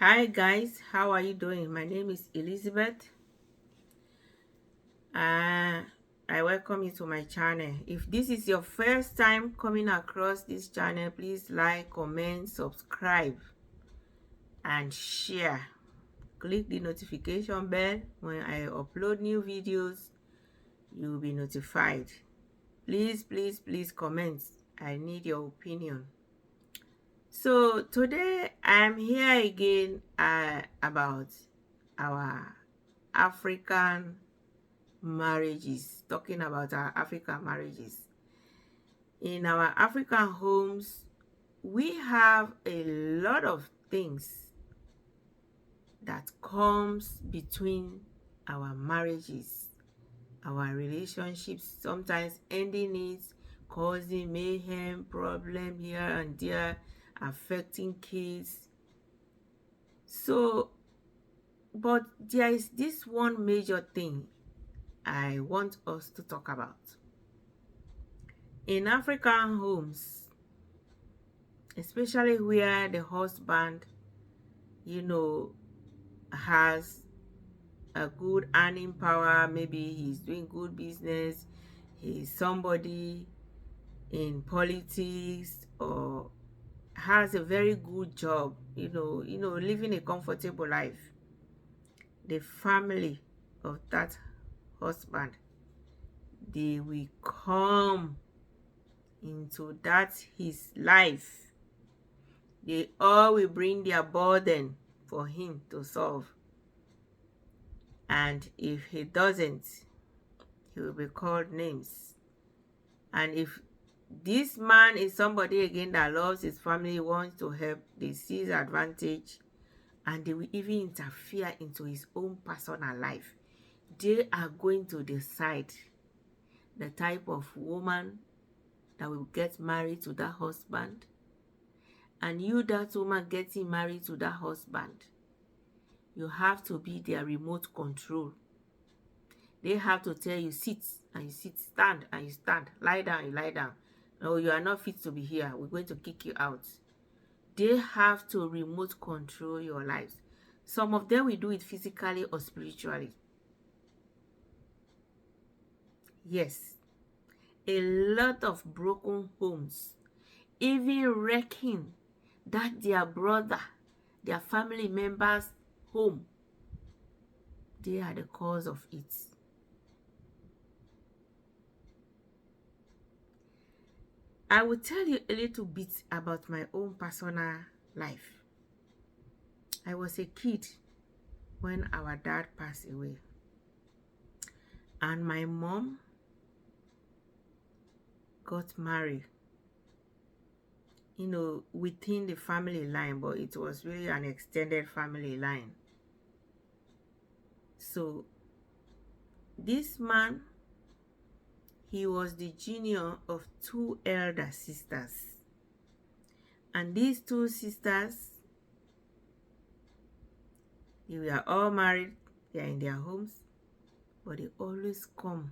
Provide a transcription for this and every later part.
Hi guys, how are you doing? My name is Elizabeth. Uh, I welcome you to my channel. If this is your first time coming across this channel, please like, comment, subscribe, and share. Click the notification bell. When I upload new videos, you will be notified. Please comment. I need your opinion. So today I'm here again about our African marriages, talking about our African marriages. In our African homes, we have a lot of things that comes between our marriages, our relationships, sometimes ending it, causing mayhem, problem here and there, affecting kids. So, but there is this one major thing I want us to talk about. In African homes, especially where the husband, you know, has a good earning power, maybe he's doing good business, he's somebody in politics or has a very good job, living a comfortable life. The family of that husband, they will come into that his life. They all will bring their burden for him to solve. And if he doesn't, he will be called names. And if this man is somebody again that loves his family, wants to help, they see his advantage, and they will even interfere into his own personal life. They are going to decide the type of woman that will get married to that husband. And you, that woman getting married to that husband, you have to be their remote control. They have to tell you sit and you sit, stand and you stand, lie down, you lie down. No, you are not fit to be here. We're going to kick you out. They have to remote control your lives. Some of them will do it physically or spiritually. Yes, a lot of broken homes, even wrecking that their brother, their family members' home, they are the cause of it. I will tell you a little bit about my own personal life. I was a kid when our dad passed away. And my mom got married, within the family line, but it was really an extended family line. So this man, he was the junior of two elder sisters. And these two sisters, they were all married, they are in their homes, but they always come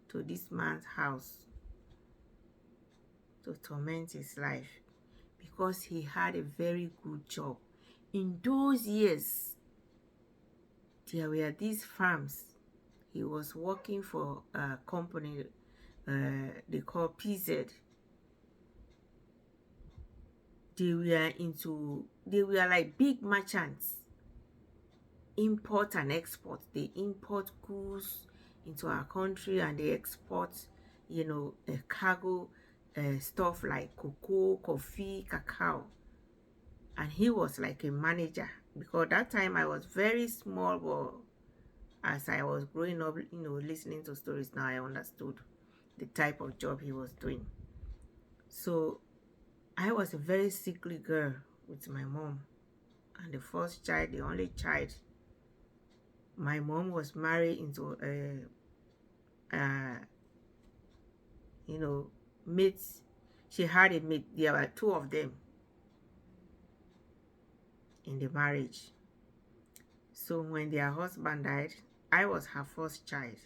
to this man's house to torment his life because he had a very good job. In those years, there were these farms. He was working for a company they call PZ. They were like big merchants, import and export. They import goods into our country and they export, a cargo, stuff like cocoa, coffee, cacao. And he was like a manager, because that time I was very small, but as I was growing up, listening to stories, now I understood the type of job he was doing. So I was a very sickly girl with my mom, and the first child, the only child. My mom was married into a mate. She had a mate. There were two of them in the marriage. So when their husband died, I was her first child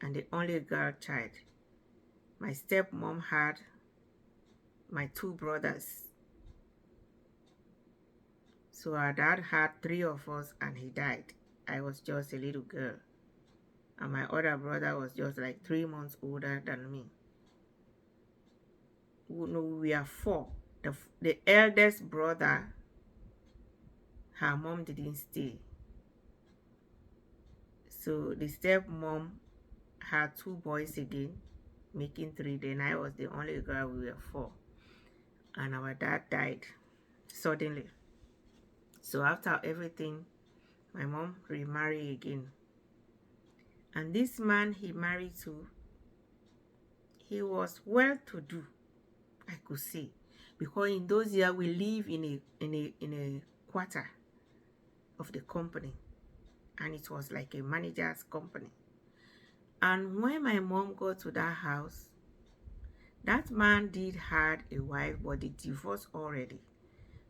and the only girl child. My stepmom had my two brothers. So our dad had 3 of us and he died. I was just a little girl. And my other brother was just like 3 months older than me. No, we are 4. The eldest brother, her mom didn't stay. So the stepmom had 2 boys again, making 3. Then I was the only girl. We were 4. And our dad died suddenly. So after everything, my mom remarried again. And this man he married to, he was well-to-do, I could see, because in those years we live in a quarter of the company, and it was like a manager's company. And when my mom got to that house, that man did had a wife, but they divorced already.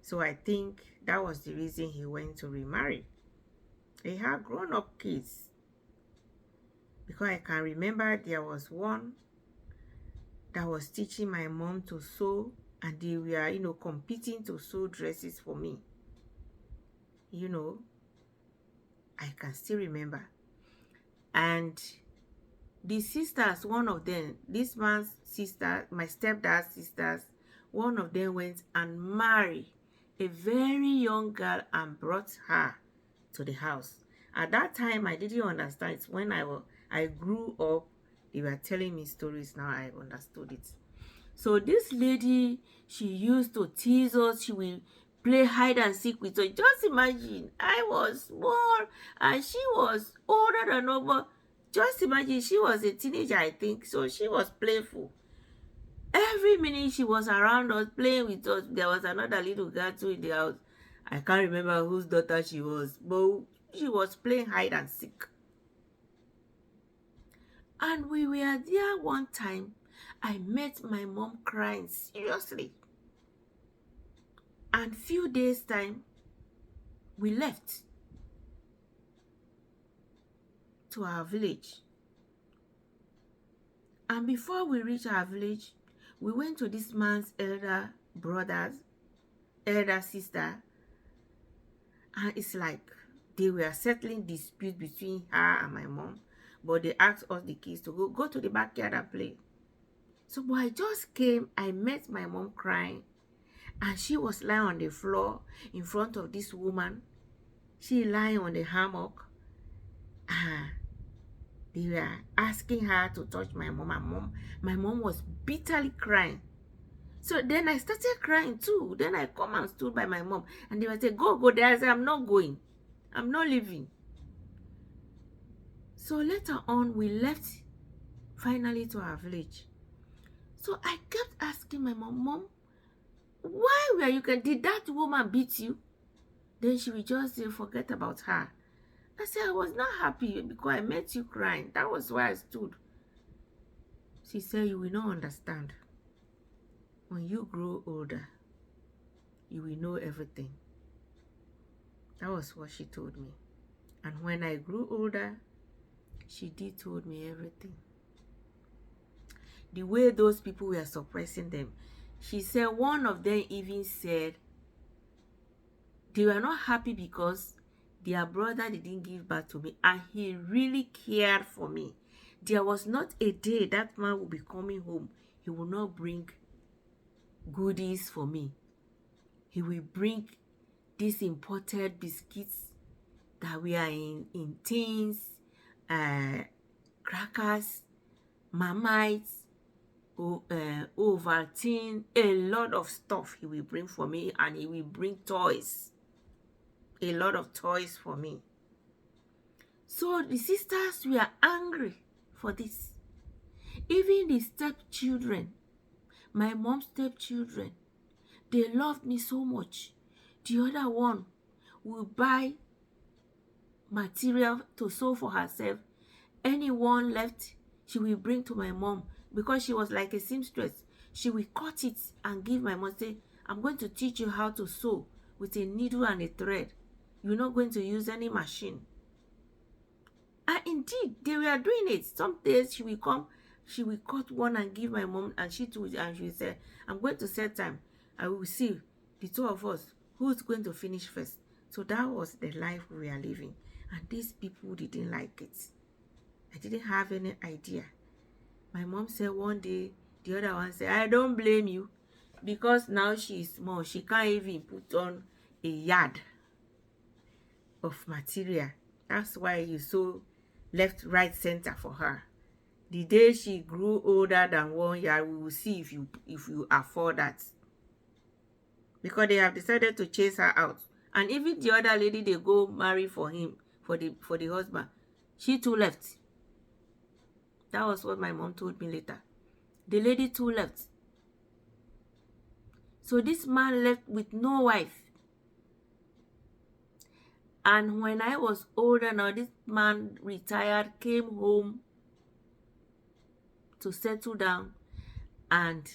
So I think that was the reason he went to remarry. He had grown-up kids, because I can remember there was one that was teaching my mom to sew, and they were, competing to sew dresses for me. I can still remember. And the sisters, one of them, this man's sister, my stepdad's sisters, one of them went and married a very young girl and brought her to the house. At that time, I didn't understand. It's when I grew up, they were telling me stories. Now I understood it. So this lady, she used to tease us. She will play hide and seek with us. Just imagine, I was small and she was older than us. Just imagine, she was a teenager, I think. So she was playful. Every minute she was around us, playing with us. There was another little girl too in the house. I can't remember whose daughter she was, but she was playing hide and seek. And we were there one time. I met my mom crying seriously. And few days time, we left to our village. And before we reached our village, we went to this man's elder sister. And it's like they were settling dispute between her and my mom. But they asked us, the kids, to go to the backyard and play. So when I just came, I met my mom crying. And she was lying on the floor in front of this woman. She lying on the hammock. They were asking her to touch my mom. And my mom was bitterly crying. So then I started crying too. Then I come and stood by my mom. And they were saying, go there. I said, I'm not going. I'm not leaving. So later on, we left finally to our village. So I kept asking my mom, why were you? Did that woman beat you? Then she would just say, forget about her. I said, I was not happy because I met you crying. That was why I stood. She said, you will not understand. When you grow older, you will know everything. That was what she told me. And when I grew older, she did told me everything. The way those people were suppressing them. She said one of them even said they were not happy because their brother didn't give back to me and he really cared for me. There was not a day that man would be coming home. He will not bring goodies for me. He will bring these imported biscuits that we are in tins, crackers, Marmites, Ovaltine, a lot of stuff he will bring for me, and he will bring toys, a lot of toys for me. So the sisters were angry for this. Even the stepchildren, my mom's stepchildren, they loved me so much. The other one will buy material to sew for herself. Anyone left, she will bring to my mom. Because she was like a seamstress, she will cut it and give my mom, say, I'm going to teach you how to sew with a needle and a thread. You're not going to use any machine. And indeed, they were doing it. Some days she will come, she will cut one and give my mom, and she will say, I'm going to set time. I will see the two of us. Who's going to finish first? So that was the life we are living. And these people didn't like it. I didn't have any idea. My mom said one day, the other one said, I don't blame you. Because now she's small, she can't even put on a yard of material. That's why you so left, right, center for her. The day she grew older than 1 year, we will see if you afford that. Because they have decided to chase her out. And even the other lady they go marry for him, for the husband, she too left. That was what my mom told me later. The lady too left. So this man left with no wife. And when I was older now, this man retired, came home to settle down, and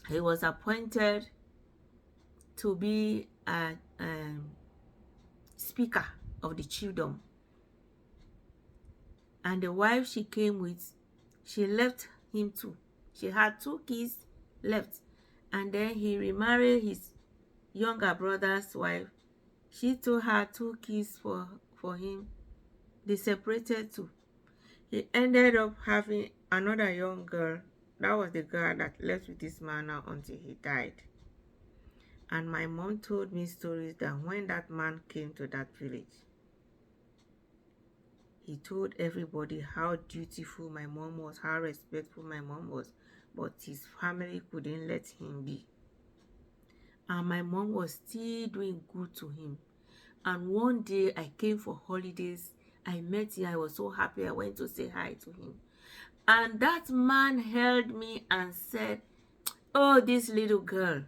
he was appointed to be a speaker of the chiefdom. And the wife she came with, she left him too. She had 2 kids left. And then he remarried his younger brother's wife. She too had 2 kids for him. They separated too. He ended up having another young girl. That was the girl that left with this man now until he died. And my mom told me stories that when that man came to that village, he told everybody how dutiful my mom was, how respectful my mom was, but his family couldn't let him be. And my mom was still doing good to him. And one day I came for holidays. I met him. I was so happy. I went to say hi to him. And that man held me and said, oh, this little girl,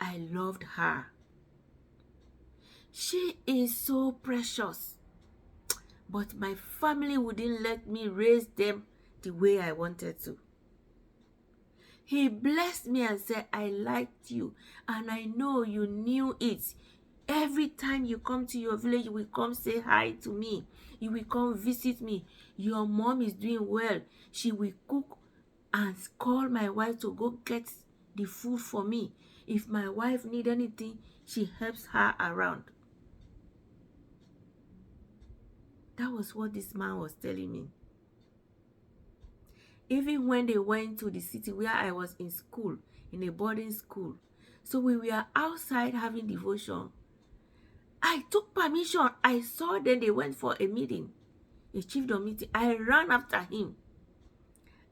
I loved her. She is so precious. But my family wouldn't let me raise them the way I wanted to. He blessed me and said, I liked you, and I know you knew it. Every time you come to your village, you will come say hi to me. You will come visit me. Your mom is doing well. She will cook and call my wife to go get the food for me. If my wife needs anything, she helps her around. That was what this man was telling me. Even when they went to the city where I was in school, in a boarding school, so we were outside having devotion. I took permission. I saw them. They went for a meeting, a chiefdom meeting. I ran after him.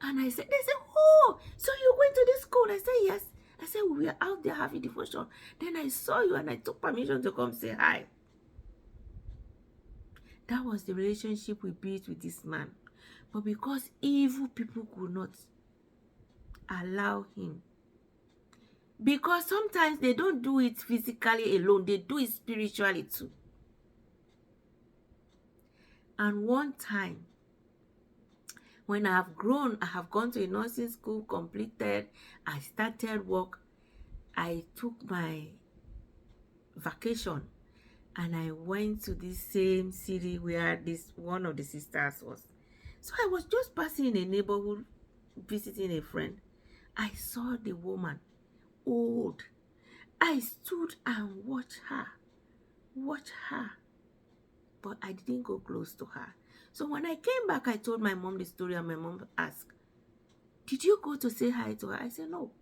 And I said, they said, oh, so you went to this school? I said, yes. I said, we were out there having devotion. Then I saw you and I took permission to come say hi. That was the relationship we built with this man. But because evil people could not allow him, because sometimes they don't do it physically alone, they do it spiritually too. And one time, when I have grown, I have gone to a nursing school, completed, I started work, I took my vacation and I went to this same city where this one of the sisters was. So I was just passing in a neighborhood, visiting a friend. I saw the woman, old. I stood and watched her, but I didn't go close to her. So when I came back, I told my mom the story, and my mom asked, did you go to say hi to her? I said, no.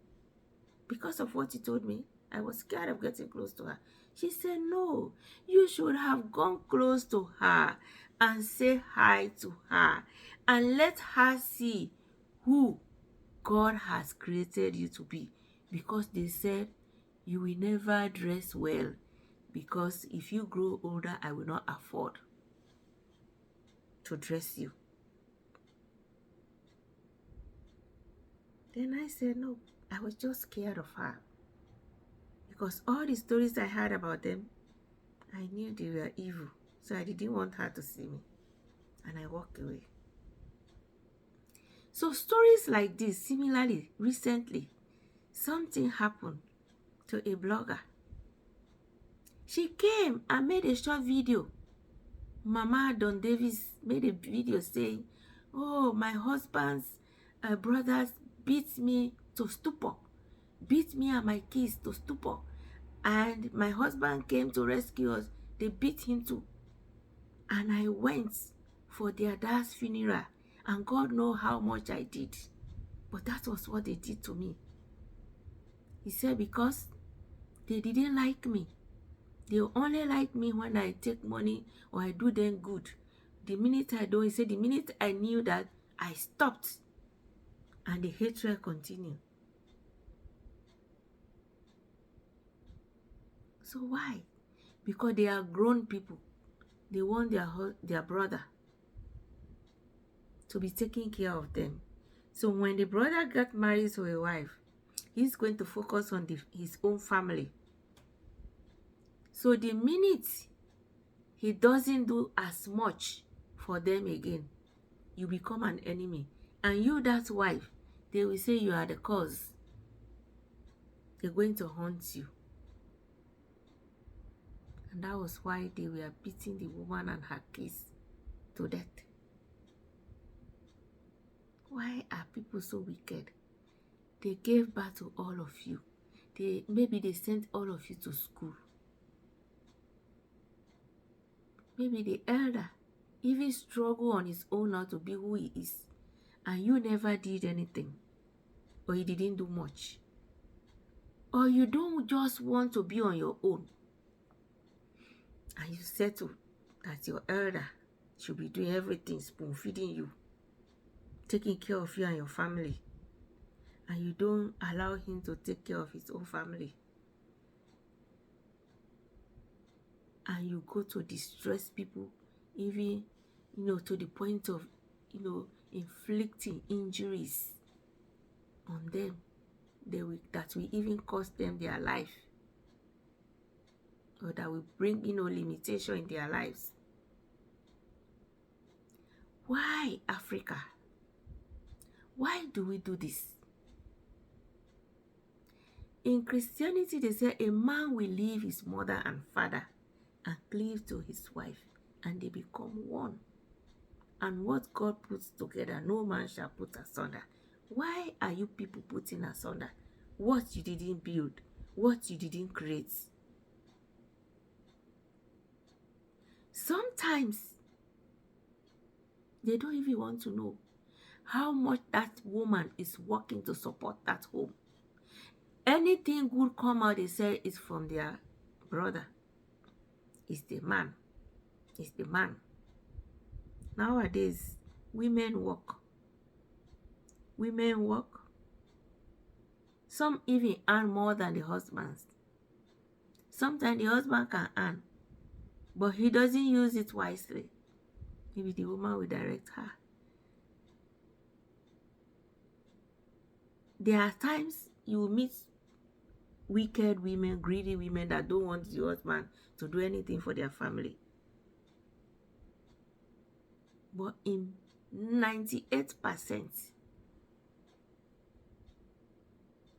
Because of what she told me, I was scared of getting close to her. She said, no, you should have gone close to her and say hi to her and let her see who God has created you to be. Because they said, you will never dress well, because if you grow older, I will not afford to dress you. Then I said, no, I was just scared of her. Because all the stories I heard about them, I knew they were evil. So I didn't want her to see me. And I walked away. So stories like this, similarly, recently, something happened to a blogger. She came and made a short video. Mama Don Davis made a video saying, oh, my husband's brothers beat me to stupor. Beat me and my kids to stupor. And my husband came to rescue us. They beat him too. And I went for their dad's funeral. And God knows how much I did. But that was what they did to me. He said because they didn't like me. They only like me when I take money or I do them good. The minute I don't, he said the minute I knew that, I stopped. And the hatred continued. So why? Because they are grown people. They want their brother to be taking care of them. So when the brother got married to a wife, he's going to focus on his own family. So the minute he doesn't do as much for them again, you become an enemy. And you, that wife, they will say you are the cause. They're going to haunt you. And that was why they were beating the woman and her kids to death. Why are people so wicked? They gave birth to all of you. Maybe they sent all of you to school. Maybe the elder even struggled on his own now to be who he is. And you never did anything. Or you didn't do much. Or you don't just want to be on your own. And you settle that your elder should be doing everything, spoon feeding you, taking care of you and your family. And you don't allow him to take care of his own family. And you go to distress people, even, to the point of, inflicting injuries on them that will even cost them their life. Or that will bring, limitation in their lives. Why, Africa? Why do we do this? In Christianity, they say a man will leave his mother and father and cleave to his wife, and they become one. And what God puts together, no man shall put asunder. Why are you people putting asunder what you didn't build, what you didn't create? Sometimes they don't even want to know how much that woman is working to support that home. Anything good come out, they say is from their brother. It's the man. It's the man. Nowadays, women work. Women work. Some even earn more than the husbands. Sometimes the husband can earn, but he doesn't use it wisely. Maybe the woman will direct her. There are times you will meet wicked women, greedy women that don't want the husband to do anything for their family. But in 98%,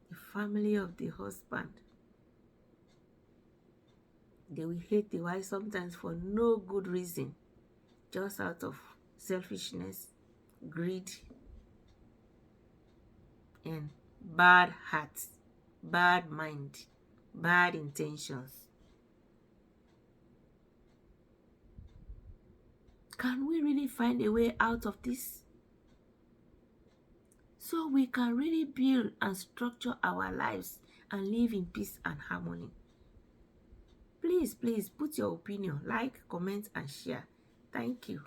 the family of the husband, they will hate the wife sometimes for no good reason, just out of selfishness, greed, and bad hearts, bad mind, bad intentions. Can we really find a way out of this? So we can really build and structure our lives and live in peace and harmony. Please put your opinion, like, comment, and share. Thank you.